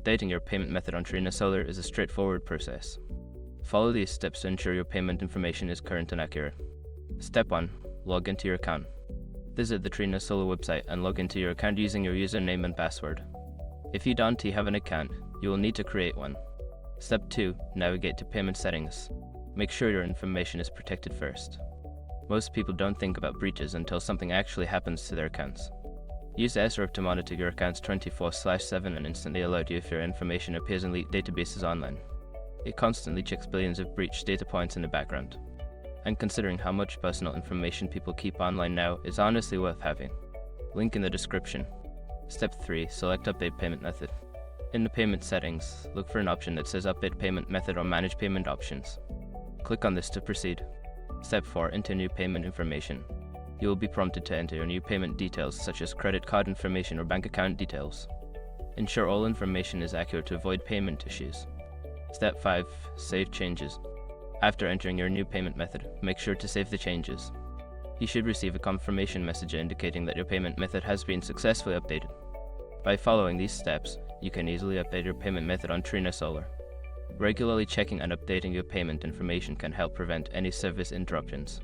Updating your payment method on Trina Solar is a straightforward process. Follow these steps to ensure your payment information is current and accurate. Step 1. Log into your account. Visit the Trina Solar website and log into your account using your username and password. If you don't have an account, you will need to create one. Step 2. Navigate to payment settings. Make sure your information is protected first. Most people don't think about breaches until something actually happens to their accounts. Use SREP to monitor your accounts 24/7 and instantly alert you if your information appears in leaked databases online. It constantly checks billions of breached data points in the background. And considering how much personal information people keep online now, it's honestly worth having. Link in the description. Step 3. Select Update Payment Method. In the payment settings, look for an option that says Update Payment Method or Manage Payment Options. Click on this to proceed. Step 4. Enter new payment information. You will be prompted to enter your new payment details such as credit card information or bank account details. Ensure all information is accurate to avoid payment issues. Step 5. Save changes. After entering your new payment method, make sure to save the changes. You should receive a confirmation message indicating that your payment method has been successfully updated. By following these steps, you can easily update your payment method on Trina Solar. Regularly checking and updating your payment information can help prevent any service interruptions.